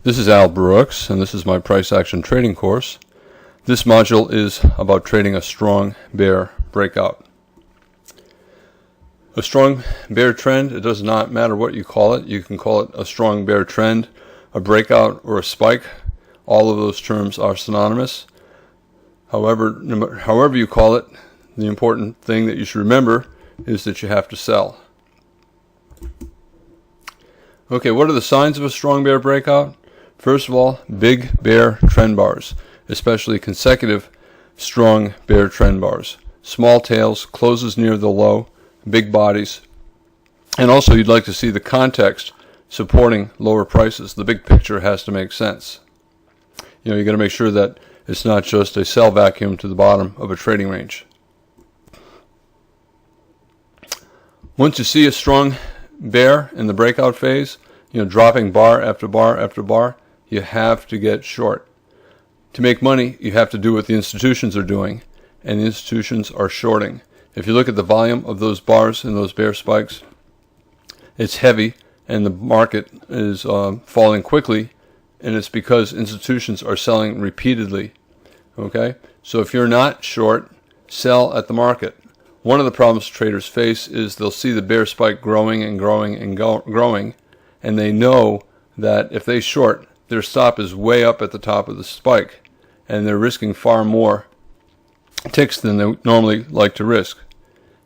This is Al Brooks, and this is my price action trading course. This module is about trading a strong bear breakout. A strong bear trend, it does not matter what you call it. You can call it a strong bear trend, a breakout, or a spike. All of those terms are synonymous. However you call it, the important thing that you should remember is that you have to sell. Okay, what are the signs of a strong bear breakout? First of all, big bear trend bars, especially consecutive strong bear trend bars. Small tails, closes near the low, big bodies. And also you'd like to see the context supporting lower prices. The big picture has to make sense. You got to make sure that it's not just a sell vacuum to the bottom of a trading range. Once you see a strong bear in the breakout phase, dropping bar after bar after bar, you have to get short. To make money, you have to do what the institutions are doing, and the institutions are shorting. If you look at the volume of those bars and those bear spikes, it's heavy, and the market is falling quickly, and it's because institutions are selling repeatedly. Okay? So if you're not short, sell at the market. One of the problems traders face is they'll see the bear spike growing and growing and growing, and they know that if they short, their stop is way up at the top of the spike, and they're risking far more ticks than they normally like to risk.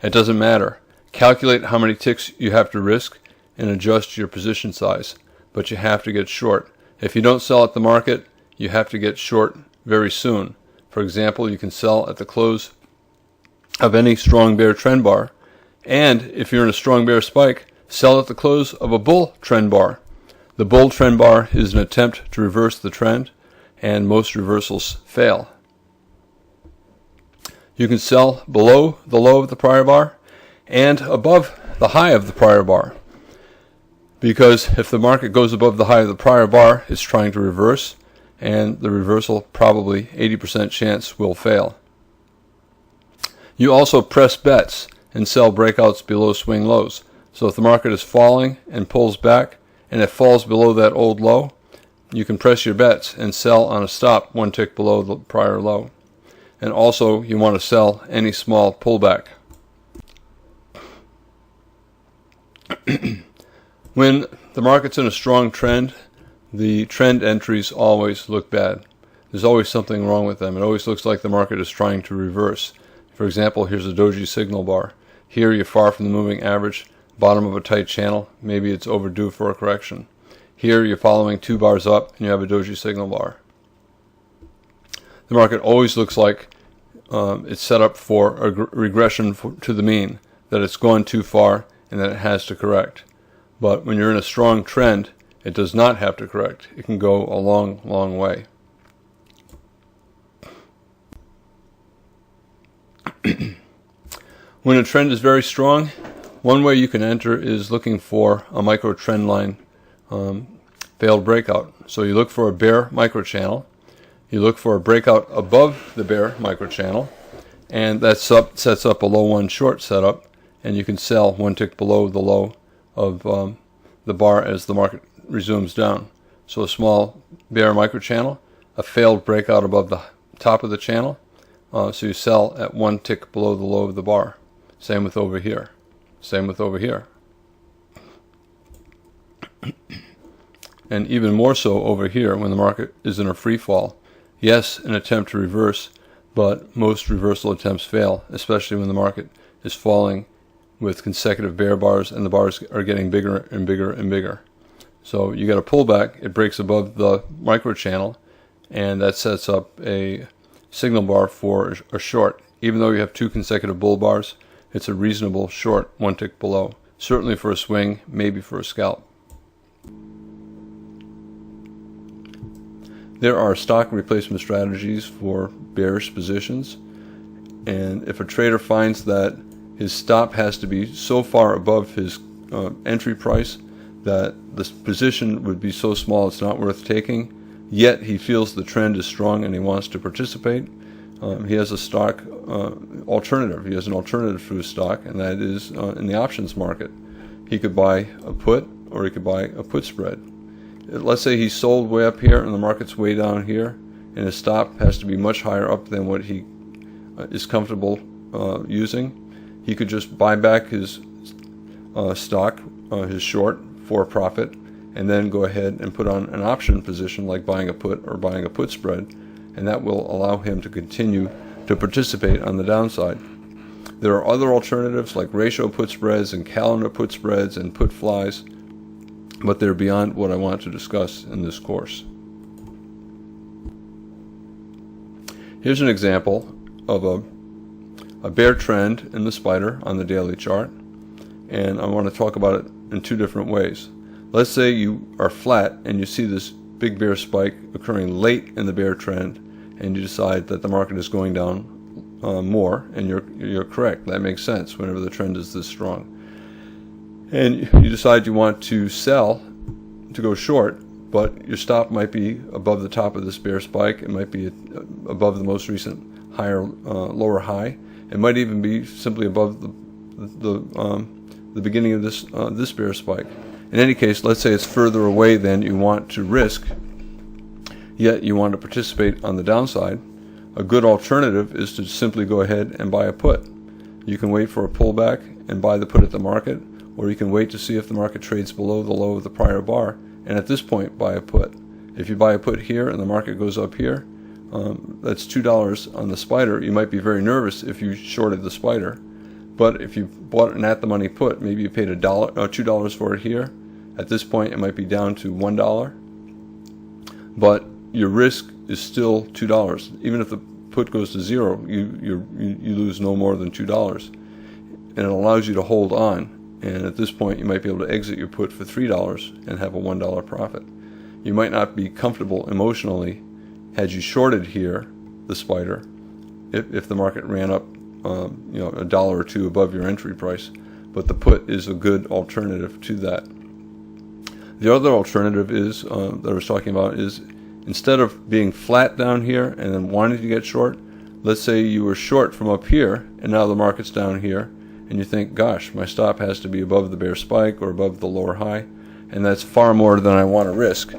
It doesn't matter. Calculate how many ticks you have to risk and adjust your position size, but you have to get short. If you don't sell at the market, you have to get short very soon. For example, you can sell at the close of any strong bear trend bar, and if you're in a strong bear spike, sell at the close of a bull trend bar. The bull trend bar is an attempt to reverse the trend, and most reversals fail. You can sell below the low of the prior bar and above the high of the prior bar, because if the market goes above the high of the prior bar, it's trying to reverse, and the reversal probably 80% chance will fail. You also press bets and sell breakouts below swing lows. So if the market is falling and pulls back and it falls below that old low, you can press your bets and sell on a stop one tick below the prior low. And also you want to sell any small pullback. When the market's in a strong trend, the trend entries always look bad. There's always something wrong with them. It always looks like the market is trying to reverse. For example, here's a doji signal bar. Here you're far from the moving average, bottom of a tight channel. Maybe it's overdue for a correction. Here you're following 2 bars up and you have a doji signal bar. The market always looks like it's set up for a regression to the mean, that it's gone too far and that it has to correct. But when you're in a strong trend, it does not have to correct. It can go a long, long way. When a trend is very strong, one way you can enter is looking for a micro trend line failed breakout. So you look for a bear micro channel, you look for a breakout above the bear micro channel, and that sets up a low one short setup, and you can sell one tick below the low of the bar as the market resumes down. So a small bear micro channel, a failed breakout above the top of the channel, so you sell at one tick below the low of the bar. Same with over here. Same with over here. And even more so over here when the market is in a free fall. Yes, an attempt to reverse, but most reversal attempts fail, especially when the market is falling with consecutive bear bars and the bars are getting bigger and bigger and bigger. So you got a pullback, it breaks above the micro channel, and that sets up a signal bar for a short. Even though you have 2 consecutive bull bars, it's a reasonable short one tick below. Certainly for a swing, maybe for a scalp. There are stock replacement strategies for bearish positions, and if a trader finds that his stop has to be so far above his entry price that this position would be so small it's not worth taking, yet he feels the trend is strong and he wants to participate, he has a stock alternative. He has an alternative to his stock, and that is in the options market. He could buy a put, or he could buy a put spread. let's say he sold way up here and the market's way down here, and his stop has to be much higher up than what he is comfortable using. He could just buy back his stock, his short, for a profit, and then go ahead and put on an option position like buying a put or buying a put spread, and that will allow him to continue to participate on the downside. There are other alternatives like ratio put spreads and calendar put spreads and put flies, but they're beyond what I want to discuss in this course. Here's an example of a bear trend in the spider on the daily chart, and I want to talk about it in two different ways. Let's say you are flat and you see this big bear spike occurring late in the bear trend, and you decide that the market is going down more, and you're correct. That makes sense whenever the trend is this strong. And you decide you want to sell, to go short, but your stop might be above the top of this bear spike. It might be above the most recent lower high. It might even be simply above the beginning of this bear spike. In any case, let's say it's further away than you want to risk, yet you want to participate on the downside. A good alternative is to simply go ahead and buy a put. You can wait for a pullback and buy the put at the market, or you can wait to see if the market trades below the low of the prior bar, and at this point buy a put. If you buy a put here and the market goes up here, that's $2 on the spider. You might be very nervous if you shorted the spider, but if you bought an at-the-money put, maybe you paid $2 for it here. At this point, it might be down to $1, but your risk is still $2. Even if the put goes to zero, you lose no more than $2, and it allows you to hold on. And at this point, you might be able to exit your put for $3 and have a $1 profit. You might not be comfortable emotionally had you shorted here, the spider, if the market ran up $1 or $2 above your entry price, but the put is a good alternative to that. The other alternative is that I was talking about is, instead of being flat down here and then wanting to get short, let's say you were short from up here and now the market's down here, and you think, gosh, my stop has to be above the bear spike or above the lower high, and that's far more than I want to risk.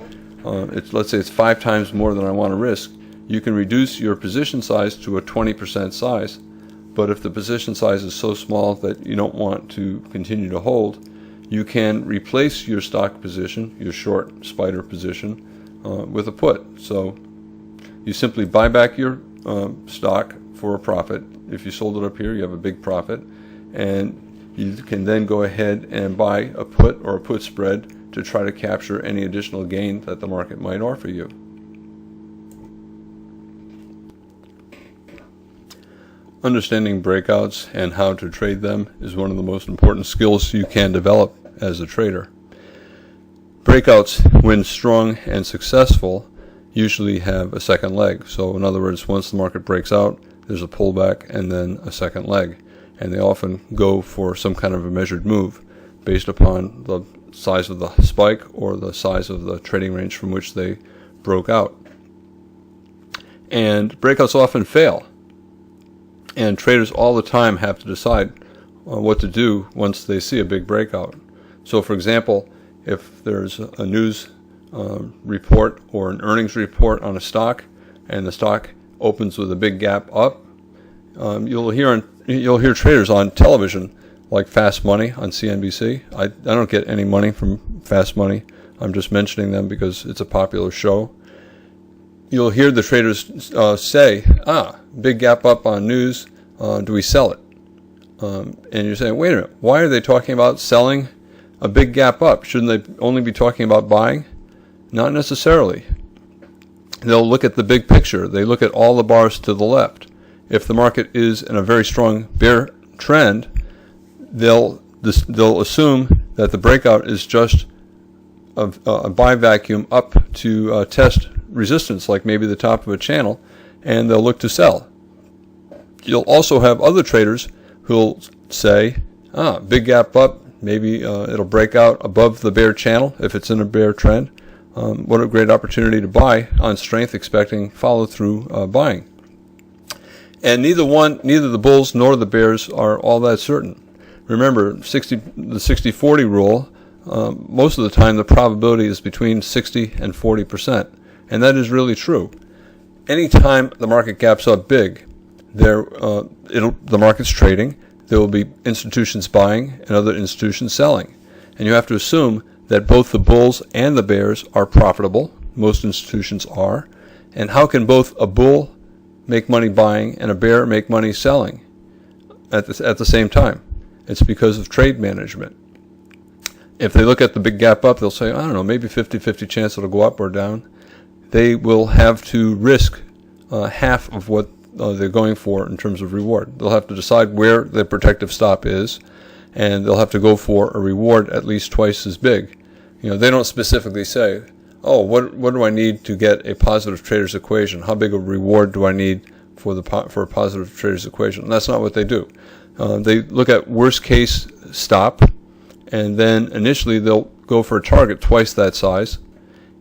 Let's say it's 5 times more than I want to risk. You can reduce your position size to a 20% size, but if the position size is so small that you don't want to continue to hold, you can replace your stock position, your short spider position, with a put. So you simply buy back your stock for a profit. If you sold it up here, you have a big profit, and you can then go ahead and buy a put or a put spread to try to capture any additional gain that the market might offer you. Understanding breakouts and how to trade them is one of the most important skills you can develop as a trader. Breakouts, when strong and successful, usually have a second leg. So in other words, once the market breaks out, there's a pullback and then a second leg. And they often go for some kind of a measured move based upon the size of the spike or the size of the trading range from which they broke out. And breakouts often fail. And traders all the time have to decide what to do once they see a big breakout. So for example, if there's a news report or an earnings report on a stock, and the stock opens with a big gap up, you'll hear traders on television like Fast Money on CNBC. I don't get any money from Fast Money. I'm just mentioning them because it's a popular show. You'll hear the traders say, big gap up on news, do we sell it? And you're saying, wait a minute, why are they talking about selling a big gap up? Shouldn't they only be talking about buying? Not necessarily. They'll look at the big picture. They look at all the bars to the left. If the market is in a very strong bear trend, they'll assume that the breakout is just a buy vacuum up to test resistance, like maybe the top of a channel, and they'll look to sell. You'll also have other traders who'll say, big gap up, maybe it'll break out above the bear channel if it's in a bear trend. What a great opportunity to buy on strength, expecting follow-through buying. And neither the bulls nor the bears are all that certain. Remember, the 60-40 rule, most of the time the probability is between 60 and 40%. And that is really true. Anytime the market gaps up big, the market's trading, there will be institutions buying and other institutions selling. And you have to assume that both the bulls and the bears are profitable. Most institutions are. And how can both a bull make money buying and a bear make money selling at the same time? It's because of trade management. If they look at the big gap up, they'll say, I don't know, maybe 50-50 chance it'll go up or down. They will have to risk half of what they're going for in terms of reward. They'll have to decide where the protective stop is, and they'll have to go for a reward at least twice as big. They don't specifically say, oh, what do I need to get a positive trader's equation? How big a reward do I need for a positive trader's equation? And that's not what they do. They look at worst case stop, and then initially they'll go for a target twice that size.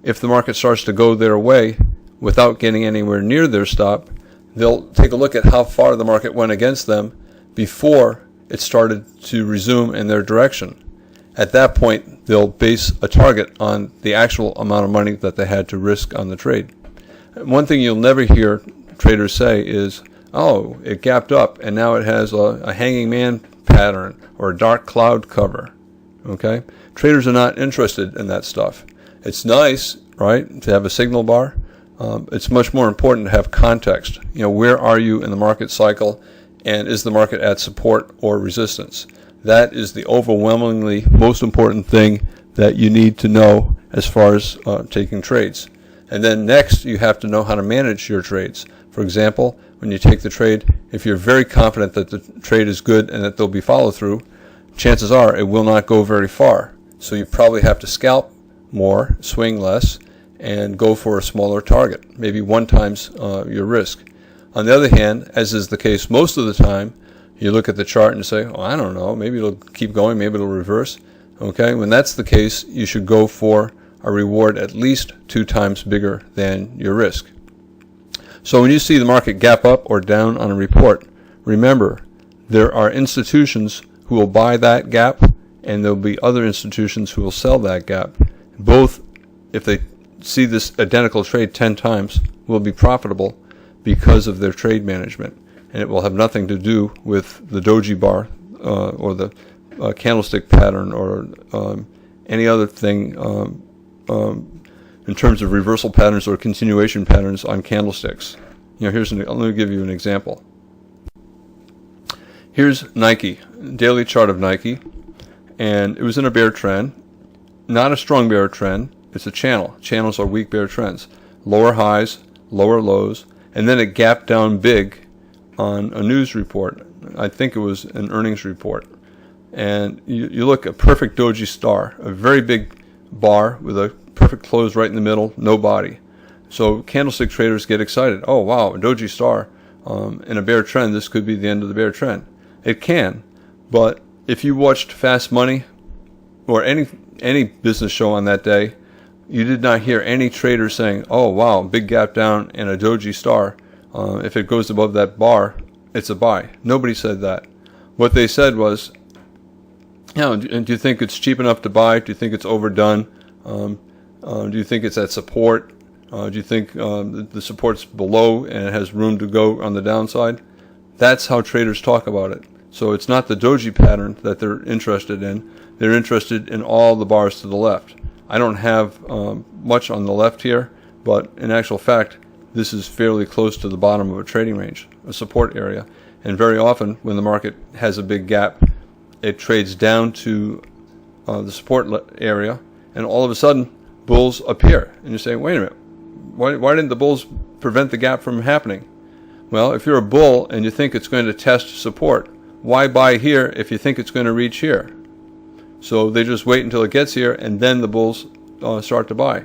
If the market starts to go their way without getting anywhere near their stop, they'll take a look at how far the market went against them before it started to resume in their direction. At that point, they'll base a target on the actual amount of money that they had to risk on the trade. One thing you'll never hear traders say is, oh, it gapped up and now it has a hanging man pattern or a dark cloud cover. Okay? Traders are not interested in that stuff. It's nice, right, to have a signal bar. It's much more important to have context. Where are you in the market cycle, and is the market at support or resistance? That is the overwhelmingly most important thing that you need to know as far as taking trades. And then next, you have to know how to manage your trades. For example, when you take the trade, if you're very confident that the trade is good and that there'll be follow-through, chances are it will not go very far. So you probably have to scalp more, swing less, and go for a smaller target, maybe 1 times your risk. On the other hand, as is the case most of the time, you look at the chart and say, oh, I don't know, maybe it'll keep going, maybe it'll reverse. Okay, when that's the case, you should go for a reward at least 2 times bigger than your risk. So when you see the market gap up or down on a report, remember, there are institutions who will buy that gap, and there'll be other institutions who will sell that gap. Both, if they see this identical trade 10 times, will be profitable because of their trade management. And it will have nothing to do with the doji bar or the candlestick pattern or any other thing in terms of reversal patterns or continuation patterns on candlesticks. Let me give you an example. Here's Nike, daily chart of Nike, and it was in a bear trend. Not a strong bear trend. It's a channel. Channels are weak bear trends. Lower highs, lower lows, and then it gapped down big on a news report. I think it was an earnings report. And you look at perfect doji star, a very big bar with a perfect close right in the middle, no body. So candlestick traders get excited. Oh, wow, a doji star in a bear trend. This could be the end of the bear trend. It can, but if you watched Fast Money or any business show on that day, you did not hear any trader saying, oh, wow, big gap down and a doji star. If it goes above that bar, it's a buy. Nobody said that. What they said was, do you think it's cheap enough to buy? Do you think it's overdone? Do you think it's at support? Do you think the support's below and it has room to go on the downside? That's how traders talk about it. So it's not the doji pattern that they're interested in. They're interested in all the bars to the left. I don't have much on the left here, but in actual fact, this is fairly close to the bottom of a trading range, a support area. And very often, when the market has a big gap, it trades down to the support area, and all of a sudden, bulls appear. And you say, wait a minute, why didn't the bulls prevent the gap from happening? Well, if you're a bull and you think it's going to test support, why buy here if you think it's going to reach here? So they just wait until it gets here, and then the bulls start to buy.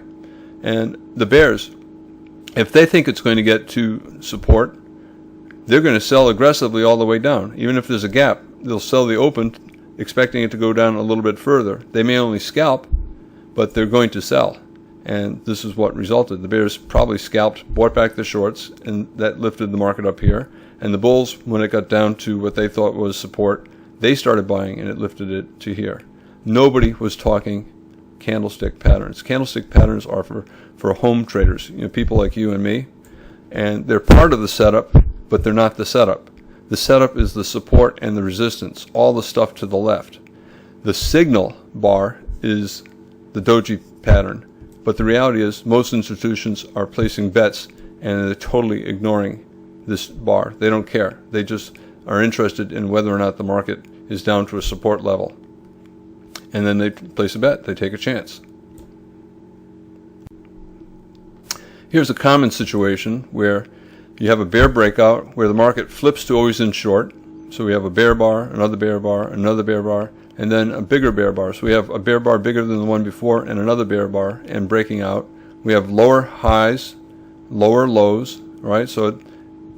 And the bears, if they think it's going to get to support, they're going to sell aggressively all the way down. Even if there's a gap, they'll sell the open, expecting it to go down a little bit further. They may only scalp, but they're going to sell. And this is what resulted. The bears probably scalped, bought back the shorts, and that lifted the market up here. And the bulls, when it got down to what they thought was support, they started buying, and it lifted it to here. nobody was talking candlestick patterns. Candlestick patterns are for home traders, people like you and me, and they're part of the setup, but they're not the setup. The setup is the support and the resistance, all the stuff to the left. The signal bar is the doji pattern, but the reality is most institutions are placing bets and they're totally ignoring this bar. They don't care. They just are interested in whether or not the market is down to a support level. And then they place a bet. They take a chance. Here's a common situation where you have a bear breakout where the market flips to always in short. So we have a bear bar, another bear bar, another bear bar, and then a bigger bear bar. So we have a bear bar bigger than the one before and another bear bar and breaking out. We have lower highs, lower lows, right? So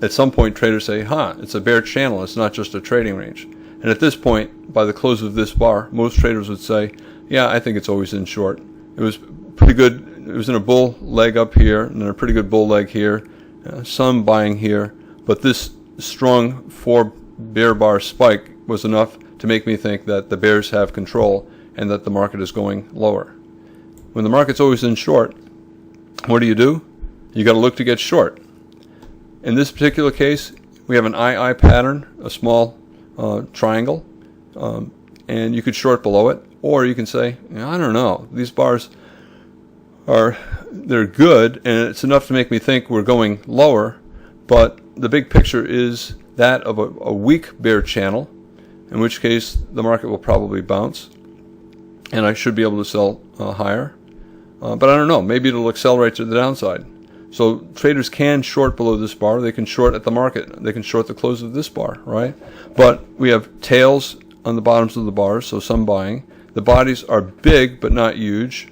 at some point traders say, it's a bear channel. It's not just a trading range. And at this point, by the close of this bar, most traders would say, yeah, I think it's always in short. It was pretty good. It was in a bull leg up here and then a pretty good bull leg here, some buying here. But this strong 4 bear bar spike was enough to make me think that the bears have control and that the market is going lower. When the market's always in short, what do? You got to look to get short. In this particular case, we have an II pattern, a small triangle, and you could short below it, or you can say, I don't know, these bars they're good and it's enough to make me think we're going lower, but the big picture is that of a weak bear channel, in which case the market will probably bounce and I should be able to sell higher, but I don't know, maybe it'll accelerate to the downside. So traders can short below this bar. They can short at the market. They can short the close of this bar, right? But we have tails on the bottoms of the bars, so some buying. The bodies are big but not huge,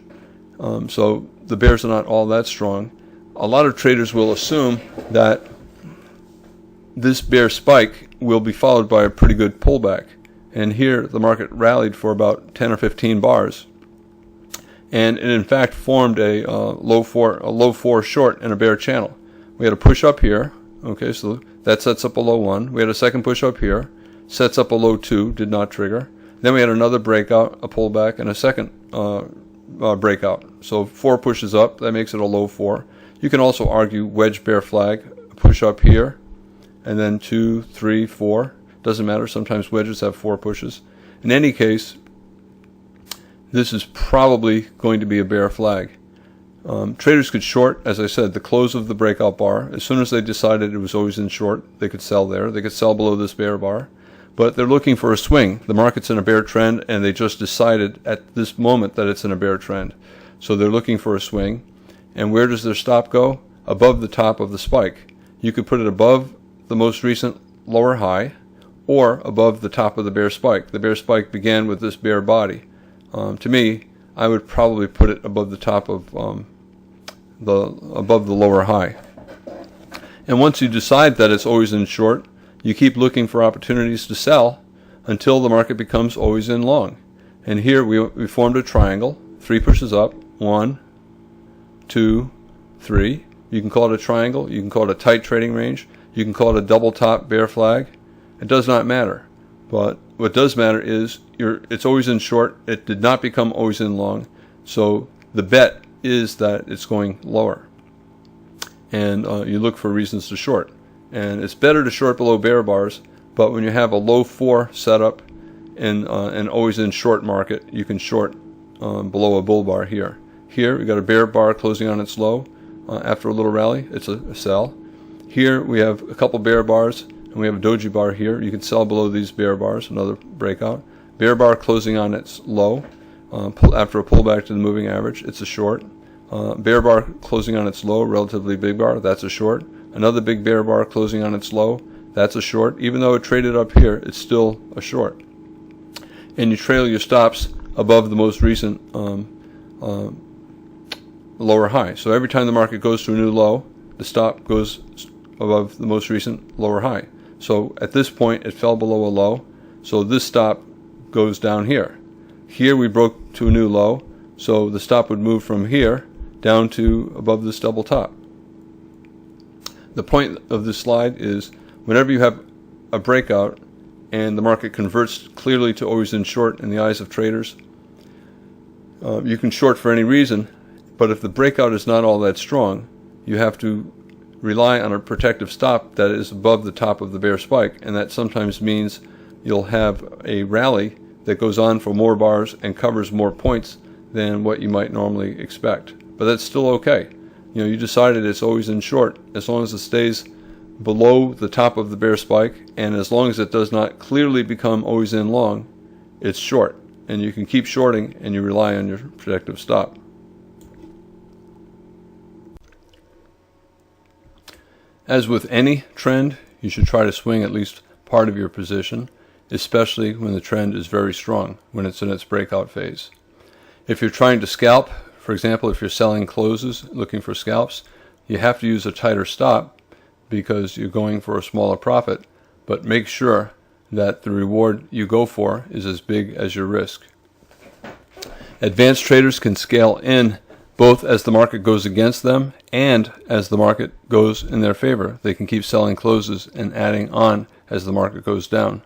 so the bears are not all that strong. A lot of traders will assume that this bear spike will be followed by a pretty good pullback. And here the market rallied for about 10 or 15 bars. And it in fact formed a low four short in a bear channel. We had a push up here, okay, so that sets up a low 1. We had a second push up here, sets up a low 2, did not trigger. Then we had another breakout, a pullback, and a second breakout. So 4 pushes up, that makes it a low 4. You can also argue wedge bear flag, a push up here, and then 2, 3, 4. Doesn't matter, sometimes wedges have 4 pushes. In any case, this is probably going to be a bear flag. Traders could short, as I said, the close of the breakout bar. As soon as they decided it was always in short, they could sell there. They could sell below this bear bar. But they're looking for a swing. The market's in a bear trend, and they just decided at this moment that it's in a bear trend. So they're looking for a swing. And where does their stop go? Above the top of the spike. You could put it above the most recent lower high, or above the top of the bear spike. The bear spike began with this bear body. To me, I would probably put it above the top of above the lower high. And once you decide that it's always in short, you keep looking for opportunities to sell until the market becomes always in long. And here we formed a triangle, 3 pushes up, 1, 2, 3. You can call it a triangle, you can call it a tight trading range, you can call it a double top bear flag. It does not matter. But what does matter is it's always in short. It did not become always in long. So the bet is that it's going lower. And you look for reasons to short. And it's better to short below bear bars. But when you have a low 4 setup in an always in short market, you can short below a bull bar here. Here we got a bear bar closing on its low. After a little rally, it's a sell. Here we have a couple bear bars. And we have a doji bar here. You can sell below these bear bars, another breakout. Bear bar closing on its low. After a pullback to the moving average, it's a short. Bear bar closing on its low, relatively big bar, that's a short. Another big bear bar closing on its low, that's a short. Even though it traded up here, it's still a short. And you trail your stops above the most recent lower high. So every time the market goes to a new low, the stop goes above the most recent lower high. So at this point, it fell below a low. So this stop goes down here. Here we broke to a new low. So the stop would move from here down to above this double top. The point of this slide is whenever you have a breakout and the market converts clearly to always in short in the eyes of traders, You can short for any reason, but if the breakout is not all that strong, you have to rely on a protective stop that is above the top of the bear spike, and that sometimes means you'll have a rally that goes on for more bars and covers more points than what you might normally expect. But that's still okay. You decided it's always in short as long as it stays below the top of the bear spike, and as long as it does not clearly become always in long, it's short. And you can keep shorting and you rely on your protective stop. As with any trend, you should try to swing at least part of your position, especially when the trend is very strong, when it's in its breakout phase. If you're trying to scalp, for example, if you're selling closes, looking for scalps, you have to use a tighter stop because you're going for a smaller profit, but make sure that the reward you go for is as big as your risk. Advanced traders can scale in both as the market goes against them and as the market goes in their favor. They can keep selling closes and adding on as the market goes down.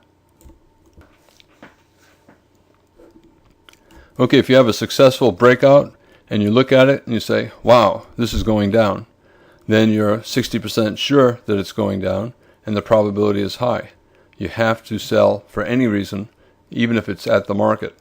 Okay, if you have a successful breakout and you look at it and you say, wow, this is going down, then you're 60% sure that it's going down and the probability is high. You have to sell for any reason, even if it's at the market.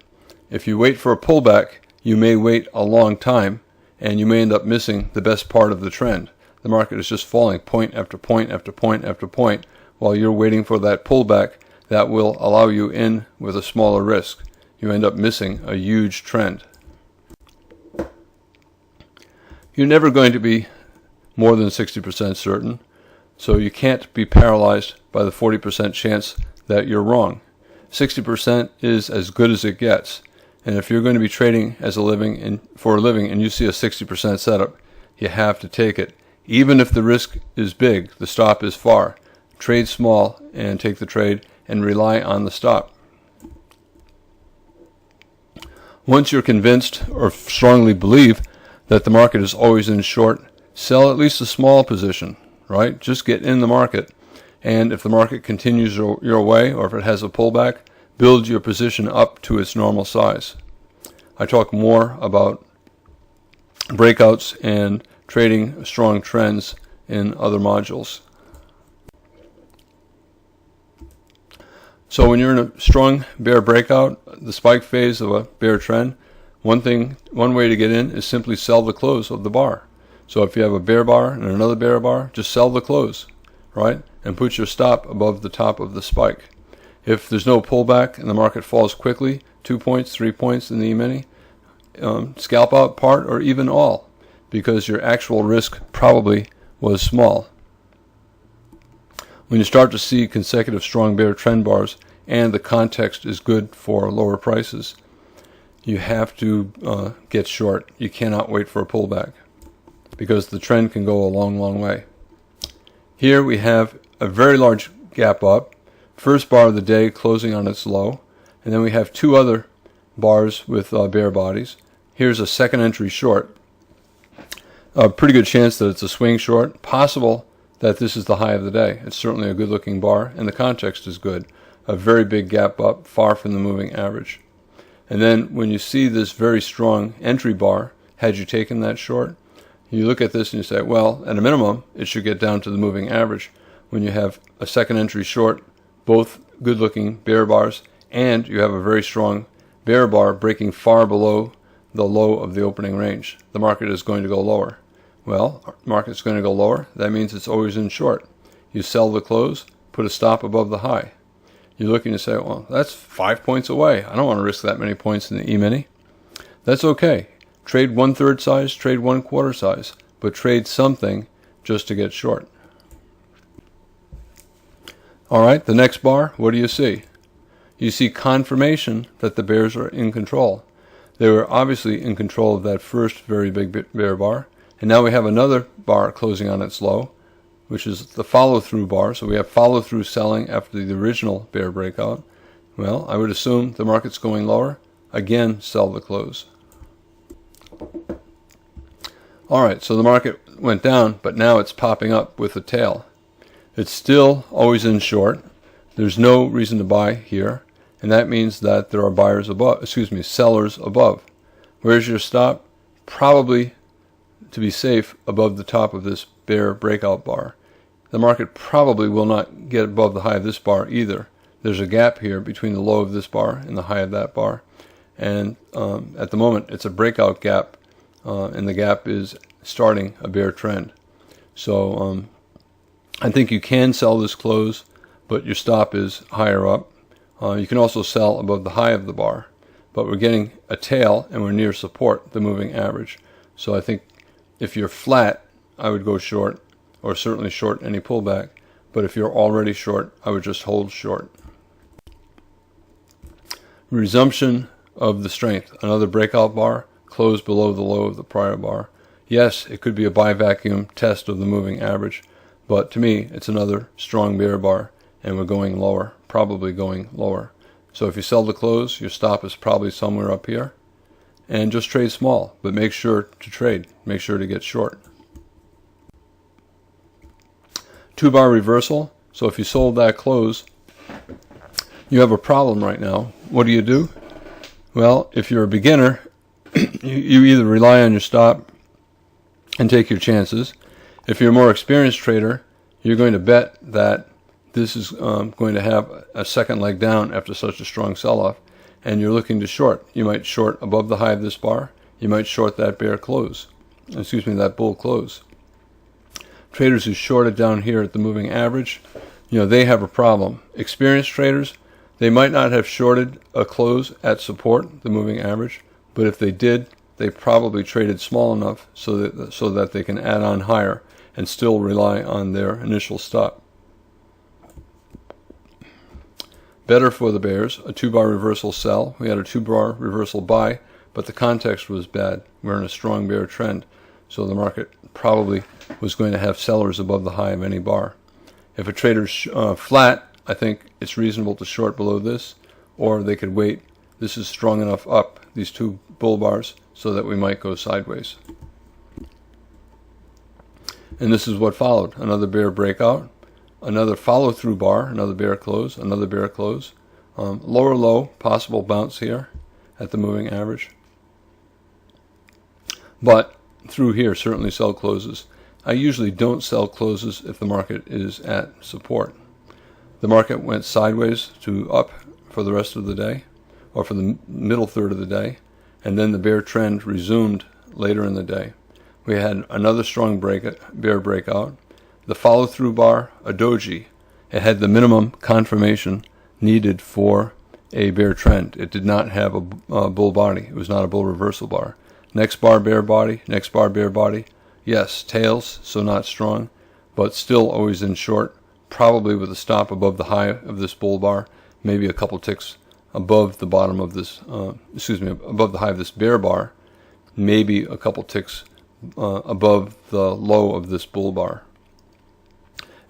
If you wait for a pullback, you may wait a long time and you may end up missing the best part of the trend. The market is just falling point after point after point after point while you're waiting for that pullback that will allow you in with a smaller risk. You end up missing a huge trend. You're never going to be more than 60% certain, so you can't be paralyzed by the 40% chance that you're wrong. 60% is as good as it gets. And if you're going to be trading as a living and for a living and you see a 60% setup, you have to take it. Even if the risk is big, the stop is far. Trade small and take the trade and rely on the stop. Once you're convinced or strongly believe that the market is always in short, sell at least a small position, right? Just get in the market. And if the market continues your way or if it has a pullback, build your position up to its normal size. I talk more about breakouts and trading strong trends in other modules. So when you're in a strong bear breakout, the spike phase of a bear trend, one way to get in is simply sell the close of the bar. So if you have a bear bar and another bear bar, just sell the close, right? And put your stop above the top of the spike. If there's no pullback and the market falls quickly, 2 points, 3 points in the E-mini, scalp out part or even all, because your actual risk probably was small. When you start to see consecutive strong bear trend bars and the context is good for lower prices, you have to get short. You cannot wait for a pullback because the trend can go a long, long way. Here we have a very large gap up. First bar of the day closing on its low, and then we have two other bars with bear bodies. Here's a second entry short. A pretty good chance that it's a swing short. Possible that this is the high of the day. It's certainly a good looking bar and the context is good. A very big gap up, far from the moving average. And then when you see this very strong entry bar, had you taken that short, you look at this and you say, well, at a minimum, it should get down to the moving average. When you have a second entry short, both good looking bear bars, and you have a very strong bear bar breaking far below the low of the opening range, the market is going to go lower. Well, market's going to go lower. That means it's always in short. You sell the close, put a stop above the high. You're looking to say, well, that's 5 points away. I don't want to risk that many points in the E-mini. That's okay. Trade 1/3 size, trade 1/4 size, but trade something just to get short. All right, the next bar, what do you see? You see confirmation that the bears are in control. They were obviously in control of that first very big bear bar. And now we have another bar closing on its low, which is the follow-through bar. So we have follow-through selling after the original bear breakout. Well, I would assume the market's going lower. Again, sell the close. All right, so the market went down, but now it's popping up with a tail. It's still always in short. There's no reason to buy here, and that means that there are sellers above. Where's your stop? Probably, to be safe, above the top of this bear breakout bar. The market probably will not get above the high of this bar either. There's a gap here between the low of this bar and the high of that bar. And at the moment, it's a breakout gap, and the gap is starting a bear trend. So I think you can sell this close, but your stop is higher up. You can also sell above the high of the bar, but we're getting a tail and we're near support, the moving average. So I think if you're flat, I would go short, or certainly short any pullback. But if you're already short, I would just hold short. Resumption of the strength. Another breakout bar, close below the low of the prior bar. Yes, it could be a buy vacuum test of the moving average, but to me, it's another strong bear bar, and we're going lower, probably going lower. So if you sell the close, your stop is probably somewhere up here, and just trade small, but make sure to trade. Make sure to get short. 2-bar reversal. So if you sold that close, you have a problem right now. What do? Well, if you're a beginner, you either rely on your stop and take your chances. If you're a more experienced trader, you're going to bet that this is going to have a second leg down after such a strong sell-off, and you're looking to short. You might short above the high of this bar. You might short that bear close. That bull close. Traders who shorted down here at the moving average, they have a problem. Experienced traders, they might not have shorted a close at support, the moving average, but if they did, they probably traded small enough so that they can add on higher and still rely on their initial stop. Better for the bears, a 2-bar reversal sell. We had a 2-bar reversal buy, but the context was bad. We're in a strong bear trend, so the market probably was going to have sellers above the high of any bar. If a trader's flat, I think it's reasonable to short below this, or they could wait. This is strong enough up, these 2 bull bars, so that we might go sideways. And this is what followed. Another bear breakout, another follow-through bar, another bear close, another bear close. Lower low, possible bounce here at the moving average. But through here, certainly sell closes. I usually don't sell closes if the market is at support. The market went sideways to up for the rest of the day, or for the middle third of the day, and then the bear trend resumed later in the day. We had another strong bear breakout. The follow-through bar, a doji. It had the minimum confirmation needed for a bear trend. It did not have a bull body. It was not a bull reversal bar. Next bar, bear body. Next bar, bear body. Yes, tails, so not strong, but still always in short, probably with a stop above the high of this bull bar, maybe a couple ticks above the bottom of this, above the high of this bear bar, maybe a couple ticks above the low of this bull bar.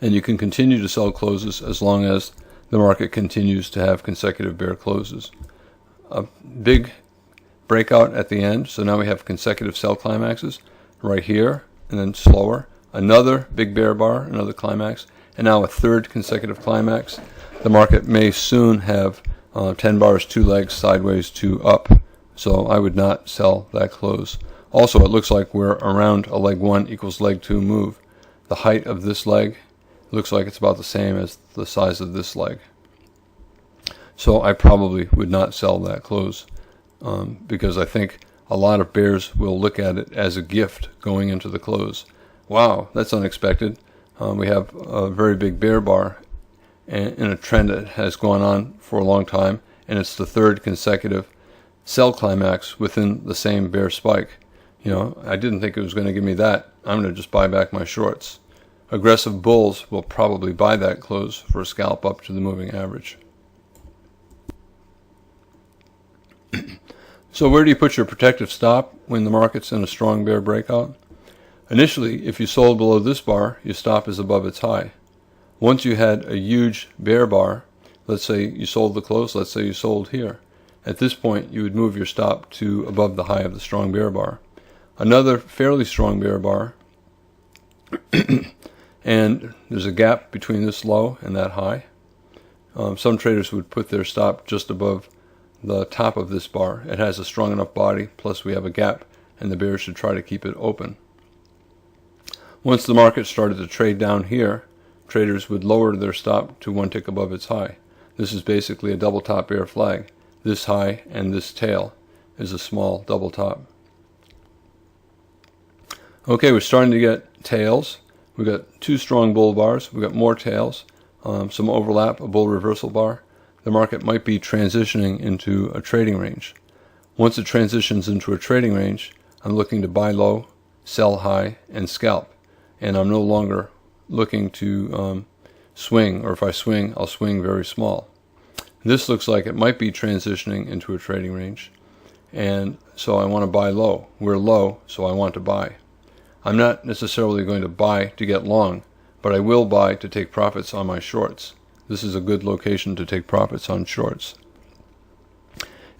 And you can continue to sell closes as long as the market continues to have consecutive bear closes. A big breakout at the end, so now we have consecutive sell climaxes right here, and then slower. Another big bear bar, another climax, and now a third consecutive climax. The market may soon have 10 bars, 2 legs, sideways to up. So I would not sell that close. Also, it looks like we're around a leg 1 equals leg 2 move. The height of this leg looks like it's about the same as the size of this leg. So I probably would not sell that close because I think a lot of bears will look at it as a gift going into the close. Wow, that's unexpected. We have a very big bear bar in a trend that has gone on for a long time, and it's the third consecutive sell climax within the same bear spike. I didn't think it was going to give me that. I'm going to just buy back my shorts. Aggressive bulls will probably buy that close for a scalp up to the moving average. So where do you put your protective stop when the market's in a strong bear breakout? Initially, if you sold below this bar, your stop is above its high. Once you had a huge bear bar, let's say you sold the close, let's say you sold here. At this point, you would move your stop to above the high of the strong bear bar. Another fairly strong bear bar, and there's a gap between this low and that high. Some traders would put their stop just above the top of this bar. It has a strong enough body, plus we have a gap, and the bears should try to keep it open. Once the market started to trade down here, traders would lower their stop to 1 tick above its high. This is basically a double top bear flag. This high and this tail is a small double top. Okay, we're starting to get tails. We've got 2 strong bull bars. We've got more tails, some overlap, a bull reversal bar. The market might be transitioning into a trading range. Once it transitions into a trading range, I'm looking to buy low, sell high, and scalp. And I'm no longer looking to swing, or if I swing, I'll swing very small. This looks like it might be transitioning into a trading range, and so I want to buy low. We're low, so I want to buy. I'm not necessarily going to buy to get long, but I will buy to take profits on my shorts. This is a good location to take profits on shorts.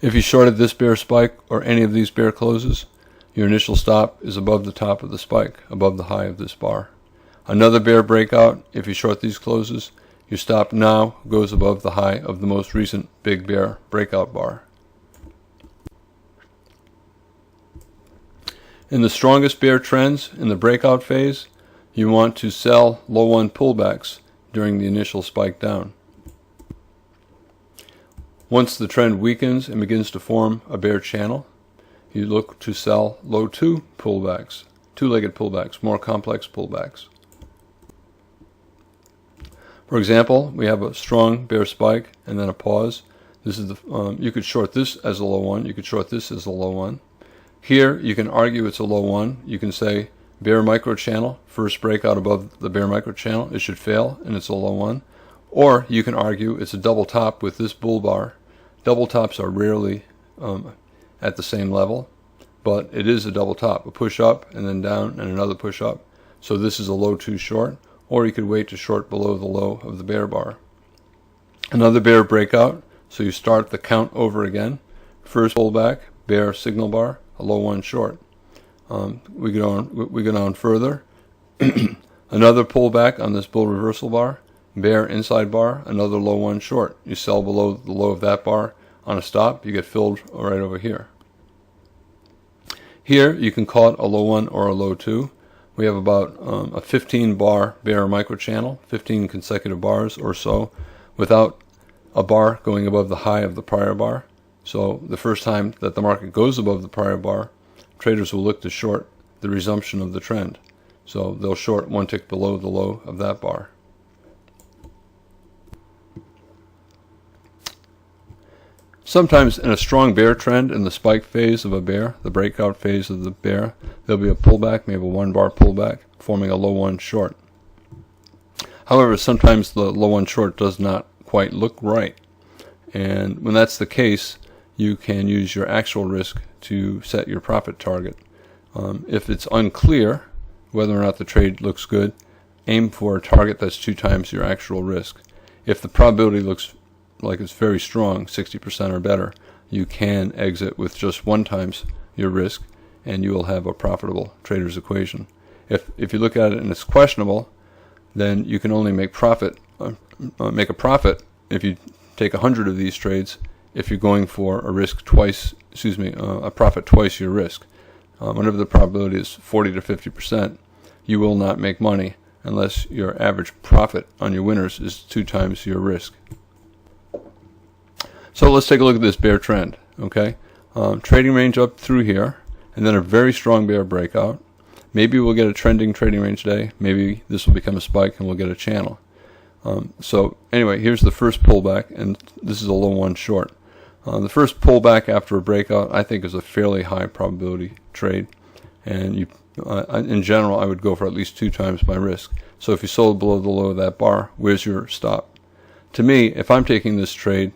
If you shorted this bear spike or any of these bear closes, your initial stop is above the top of the spike, above the high of this bar. Another bear breakout, if you short these closes, your stop now goes above the high of the most recent big bear breakout bar. In the strongest bear trends in the breakout phase, you want to sell low 1 pullbacks during the initial spike down. Once the trend weakens and begins to form a bear channel, you look to sell low 2 pullbacks, 2-legged pullbacks, more complex pullbacks. For example, we have a strong bear spike and then a pause. This is the you could short this as a low 1. You could short this as a low 1. Here you can argue it's a low 1. You can say bear micro channel, first breakout above the bear micro channel, it should fail and it's a low 1. Or you can argue it's a double top with this bull bar. Double tops are rarely at the same level, but it is a double top, a push up and then down and another push up. So this is a low 2 short, or you could wait to short below the low of the bear bar. Another bear breakout, so you start the count over again. First pullback, bear signal bar, a low 1 short. We go on further. Another pullback on this bull reversal bar, bear inside bar, another low 1 short. You sell below the low of that bar on a stop, you get filled right over here. Here you can call it a low 1 or a low 2. We have about a 15 bar bear micro channel, 15 consecutive bars or so, without a bar going above the high of the prior bar. So the first time that the market goes above the prior bar, traders will look to short the resumption of the trend. So they'll short 1 tick below the low of that bar. Sometimes in a strong bear trend in the spike phase of a bear, the breakout phase of the bear, there'll be a pullback, maybe a 1 bar pullback, forming a low 1 short. However, sometimes the low 1 short does not quite look right. And when that's the case, you can use your actual risk to set your profit target. If it's unclear whether or not the trade looks good, aim for a target that's 2 times your actual risk. If the probability looks like it's very strong, 60% or better, you can exit with just 1 times your risk, and you will have a profitable trader's equation. If you look at it and it's questionable, then you can only make a profit if you take 100 of these trades. If you're going for a profit twice your risk. Whenever the probability is 40 to 50%, you will not make money unless your average profit on your winners is 2 times your risk. So let's take a look at this bear trend. Okay, trading range up through here, and then a very strong bear breakout. Maybe we'll get a trending trading range day. Maybe this will become a spike and we'll get a channel. So anyway, here's the first pullback, and this is a low 1 short. The first pullback after a breakout, I think, is a fairly high probability trade, and in general, I would go for at least 2 times my risk. So if you sold below the low of that bar, where's your stop? To me, if I'm taking this trade,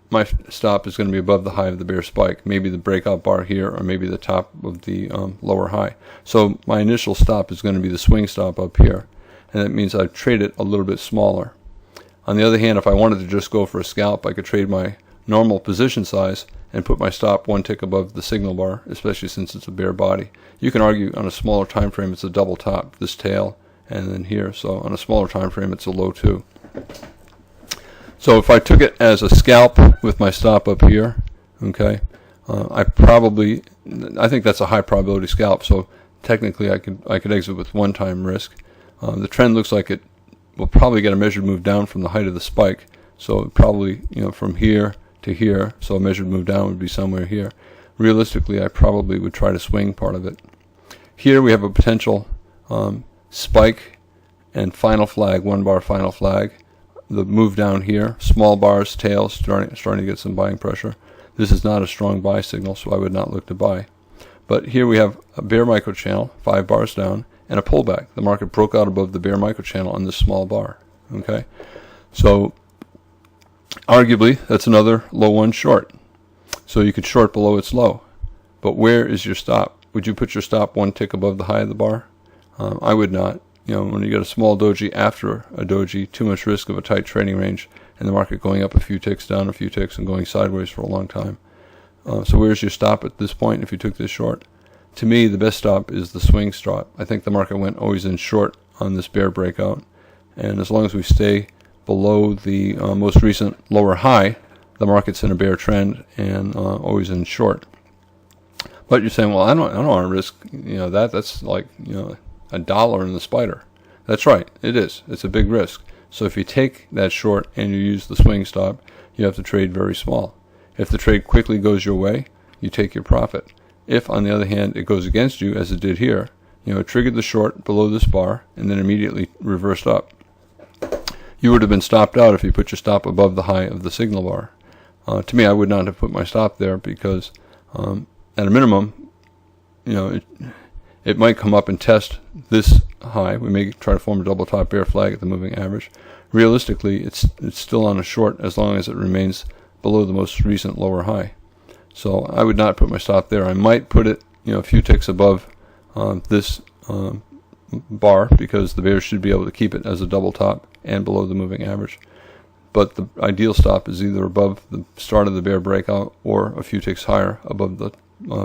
my stop is going to be above the high of the bear spike, maybe the breakout bar here, or maybe the top of the lower high. So my initial stop is going to be the swing stop up here, and that means I trade it a little bit smaller. On the other hand, if I wanted to just go for a scalp, I could trade my normal position size and put my stop 1 tick above the signal bar, especially since it's a bear body. You can argue on a smaller time frame it's a double top, this tail and then here. So on a smaller time frame it's a low 2. So if I took it as a scalp with my stop up here Okay, I think that's a high probability scalp. So technically, I could exit with one-time risk. The trend looks like it will probably get a measured move down from the height of the spike. So probably, from here to here. So a measured move down would be somewhere here. Realistically, I probably would try to swing part of it. Here we have a potential spike and final flag, 1 bar final flag. The move down here, small bars, tails, starting to get some buying pressure. This is not a strong buy signal, so I would not look to buy. But here we have a bear microchannel, 5 bars down, and a pullback. The market broke out above the bear microchannel on this small bar. Okay, so arguably that's another low one short. So you could short below its low. But where is your stop? Would you put your stop 1 tick above the high of the bar? I would not. When you get a small doji after a doji, too much risk of a tight trading range, and the market going up a few ticks, down a few ticks, and going sideways for a long time. So where's your stop at this point if you took this short? To me, the best stop is the swing stop. I think the market went always in short on this bear breakout, and as long as we stay below the most recent lower high, the market's in a bear trend and always in short. But you're saying, well, I don't want to risk, that's like, $1 in the spider. That's right, it is. It's a big risk. So if you take that short and you use the swing stop, you have to trade very small. If the trade quickly goes your way, you take your profit. If, on the other hand, it goes against you, as it did here, it triggered the short below this bar and then immediately reversed up. You would have been stopped out if you put your stop above the high of the signal bar. To me, I would not have put my stop there because, at a minimum, it might come up and test this high. We may try to form a double top bear flag at the moving average. Realistically, it's still on a short as long as it remains below the most recent lower high. So I would not put my stop there. I might put it, a few ticks above this bar because the bears should be able to keep it as a double top and below the moving average. But the ideal stop is either above the start of the bear breakout or a few ticks higher above the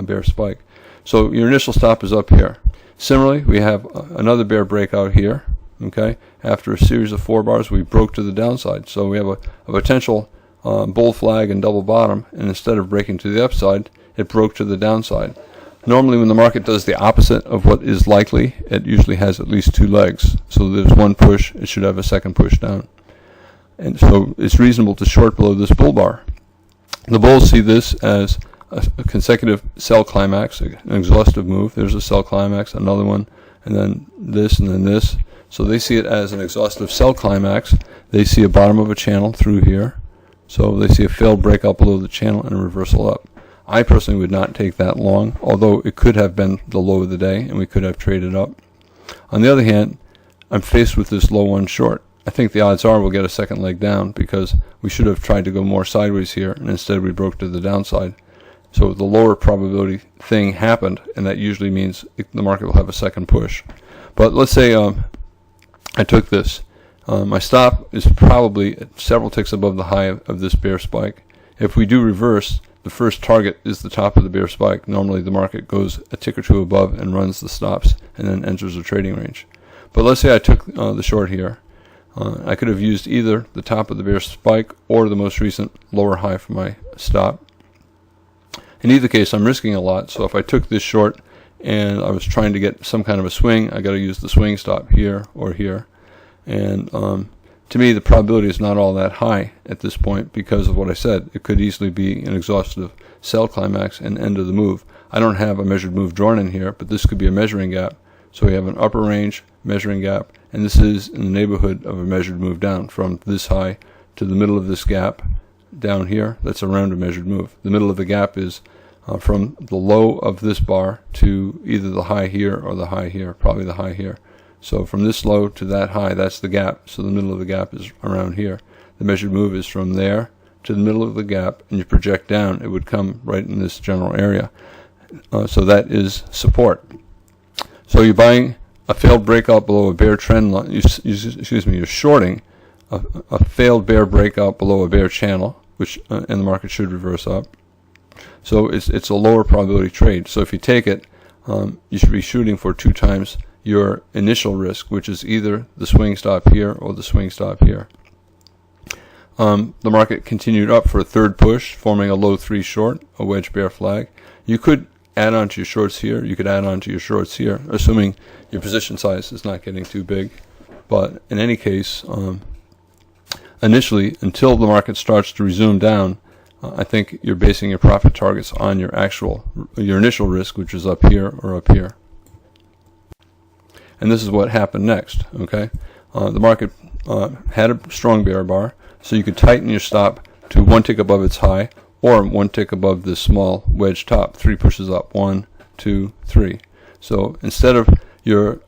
bear spike. So your initial stop is up here. Similarly, we have another bear breakout here. Okay, after a series of 4 bars, we broke to the downside. So we have a potential bull flag and double bottom, and instead of breaking to the upside, it broke to the downside. Normally, when the market does the opposite of what is likely, it usually has at least 2 legs. So there's one push, it should have a second push down. And so it's reasonable to short below this bull bar. The bulls see this as a consecutive sell climax, an exhaustive move. There's a sell climax, another one, and then this, and then this. So they see it as an exhaustive sell climax. They see a bottom of a channel through here. So they see a failed breakout below the channel and a reversal up. I personally would not take that long, although it could have been the low of the day and we could have traded up. On the other hand, I'm faced with this low one short. I think the odds are we'll get a second leg down because we should have tried to go more sideways here, and instead we broke to the downside. So the lower probability thing happened, and that usually means the market will have a second push. But let's say I took this. My stop is probably several ticks above the high of this bear spike. If we do reverse, the first target is the top of the bear spike. Normally the market goes a tick or two above and runs the stops and then enters a trading range. But let's say I took the short here. I could have used either the top of the bear spike or the most recent lower high for my stop. In either case, I'm risking a lot, so if I took this short and I was trying to get some kind of a swing, I got to use the swing stop here or here. And to me, the probability is not all that high at this point because of what I said. It could easily be an exhaustive sell climax and end of the move. I don't have a measured move drawn in here, but this could be a measuring gap. So we have an upper range measuring gap, and this is in the neighborhood of a measured move down from this high to the middle of this gap down here. That's around a measured move. The middle of the gap is from the low of this bar to either the high here or the high here, probably the high here. So from this low to that high, that's the gap. So the middle of the gap is around here. The measured move is from there to the middle of the gap, and you project down, it would come right in this general area. So that is support. So you're buying a failed breakout below a bear trend line. You're shorting a failed bear breakout below a bear channel, which and the market should reverse up. So it's a lower probability trade. So if you take it, you should be shooting for 2 times your initial risk, which is either the swing stop here or the swing stop here. the market continued up for a third push, forming a low 3 short, a wedge bear flag. You could add on to your shorts here. You could add on to your shorts here, assuming your position size is not getting too big. But in any case, initially, until the market starts to resume down, I think you're basing your profit targets on your initial risk, which is up here or up here. And this is what happened next. Okay, the market had a strong bear bar, so you could tighten your stop to 1 tick above its high, or 1 tick above this small wedge top. 3 pushes up. 1, 2, 3. So instead of your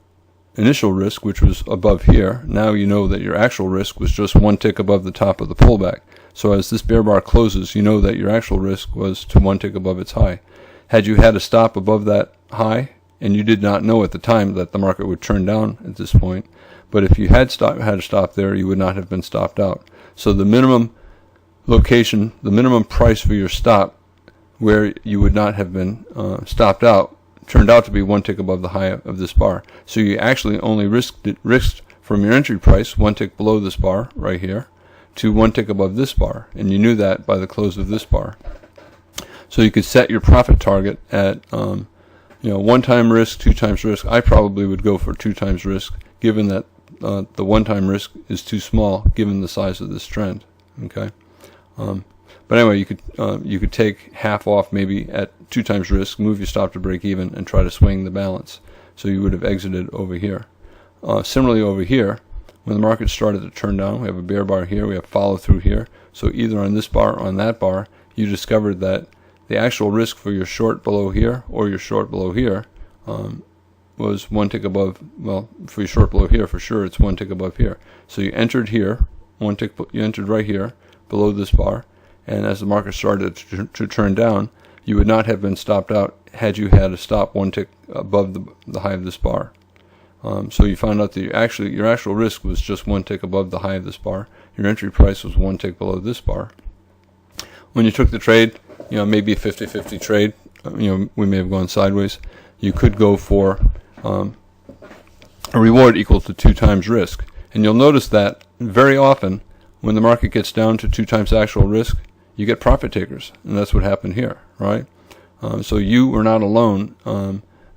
initial risk, which was above here, now you know that your actual risk was just 1 tick above the top of the pullback. So as this bear bar closes, you know that your actual risk was to 1 tick above its high. Had you had a stop above that high, and you did not know at the time that the market would turn down at this point, but if you had a stop there, you would not have been stopped out. So the minimum location, the minimum price for your stop, where you would not have been stopped out, turned out to be 1 tick above the high of this bar. So you actually only risked from your entry price 1 tick below this bar right here to 1 tick above this bar, and you knew that by the close of this bar. So you could set your profit target at 1 time risk, 2 times risk. I probably would go for 2 times risk, given that the 1 time risk is too small given the size of this trend. Okay, but anyway, you could take half off maybe at 2 times risk, move your stop to break even, and try to swing the balance. So you would have exited over here. Similarly over here, when the market started to turn down, we have a bear bar here, we have follow through here. So either on this bar or on that bar, you discovered that the actual risk for your short below here or your short below here was 1 tick above. Well, for your short below here, for sure, it's 1 tick above here. So you entered here, you entered right here below this bar, and as the market started to turn down, you would not have been stopped out had you had a stop 1 tick above the high of this bar. So you found out that your actual risk was just 1 tick above the high of this bar. Your entry price was 1 tick below this bar. When you took the trade, maybe a 50-50 trade, we may have gone sideways. You could go for a reward equal to 2 times risk. And you'll notice that very often when the market gets down to 2 times actual risk, you get profit takers. And that's what happened here, right? So you were not alone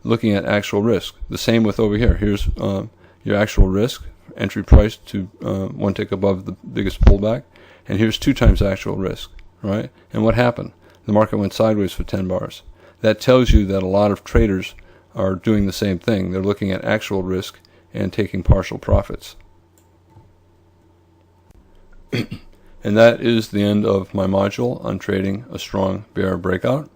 looking at actual risk. The same with over here. Here's your actual risk, entry price to 1 tick above the biggest pullback. And here's 2 times actual risk, right? And what happened? The market went sideways for 10 bars. That tells you that a lot of traders are doing the same thing. They're looking at actual risk and taking partial profits. And that is the end of my module on trading a strong bear breakout.